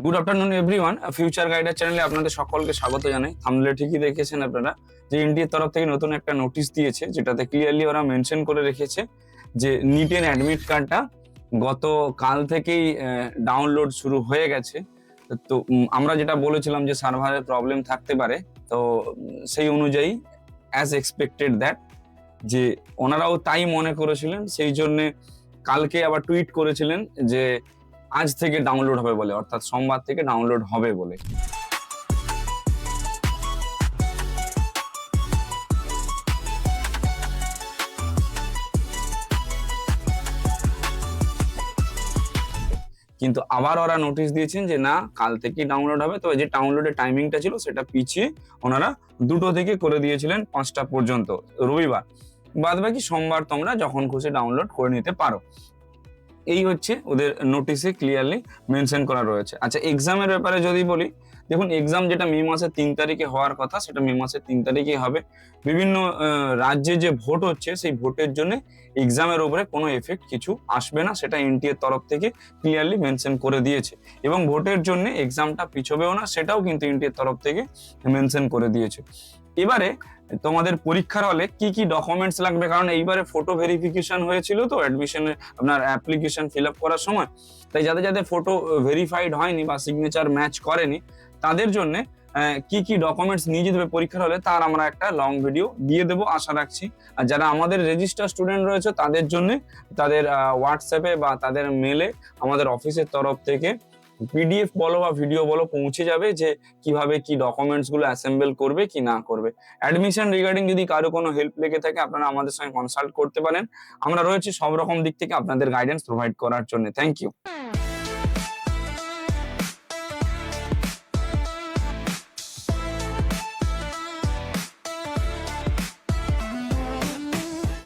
Good afternoon everyone. Future গাইডার চ্যানেলে আপনাদের সকলকে স্বাগত জানাই। থাম্বনেলে ঠিকই দেখেছেন আপনারা যে এনটিএর তরফ থেকে নতুন একটা নোটিশ দিয়েছে, যেটাতে ক্লিয়ারলি ওরা মেনশন করে রেখেছে যে নিটের অ্যাডমিট কার্ডটা গত কাল থেকেই ডাউনলোড শুরু হয়ে গেছে। তো আমরা যেটা বলেছিলাম যে সার্ভারের প্রবলেম থাকতে পারে, তো সেই অনুযায়ী অ্যাজ এক্সপেক্টেড দ্যাট যে ওনারাও তাই মনে করেছিলেন, সেই জন্যে কালকে আবার টুইট করেছিলেন যে আজ থেকে ডাউনলোড হবে বলে, অর্থাৎ সোমবার থেকে ডাউনলোড হবে বলে। কিন্তু আবার ওরা নোটিশ দিয়েছেন যে না, কাল থেকেই ডাউনলোড হবে। তো যে ডাউনলোডের টাইমিংটা ছিল সেটা পিছিয়ে ওনারা 2টো থেকে করে দিয়েছিলেন 5টা পর্যন্ত রবিবার। বাদ বাকি সোমবার তোমরা যখন খুশি ডাউনলোড করে নিতে পারো। এই হচ্ছে ওদের নোটিশে ক্লিয়ারলি মেনশন করা রয়েছে। আচ্ছা, এক্সামের ব্যাপারে যদি বলি, দেখুন এক্সাম যেটা মে মাসের 3 তারিখে হওয়ার কথা সেটা মে মাসের 3 তারিখেই হবে। বিভিন্ন রাজ্যে যে ভোট হচ্ছে সেই ভোটের জন্য এক্সামের উপরে কোনো এফেক্ট কিছু আসবে না, সেটা এনটিএর তরফ থেকে ক্লিয়ারলি মেনশন করে দিয়েছে। এবং ভোটের জন্য এক্সামটা পিছবেও না, সেটাও কিন্তু এনটিএর তরফ থেকে মেনশন করে দিয়েছে। এবারে তোমাদের পরীক্ষার হলে কি কি ডকুমেন্টস লাগবে, কারণ এইবারে ফটো ভেরিফিকেশন হয়েছিল তো অ্যাডমিশনের আপনার অ্যাপ্লিকেশন ফিল আপ করার সময়, তাই যাদের যাদের ফটো ভেরিফাইড হয়নি বা সিগনেচার ম্যাচ করেনি তাদের জন্য কি কি ডকুমেন্টস নিয়ে যেতে হবে পরীক্ষার হলে, তার আমরা একটা লং ভিডিও দিয়ে দেবো আশা রাখছি। আর যারা আমাদের রেজিস্টার স্টুডেন্ট রয়েছে তাদের জন্য তাদের হোয়াটসঅ্যাপে বা তাদের মেলে আমাদের অফিসের তরফ থেকে পিডিএফ বলো বা ভিডিও বলো পৌঁছে যাবে যে কিভাবে কি ডকুমেন্টস গুলো অ্যাসেম্বল করবে কি না করবে। অ্যাডমিশন রিগার্ডিং যদি কারো কোনো হেল্প লেগে থাকে আপনারা আমাদের সঙ্গে কনসাল্ট করতে পারেন। আমরা রয়েছি সব রকম দিক থেকে আপনাদের গাইডেন্স প্রোভাইড করার জন্য। Thank you.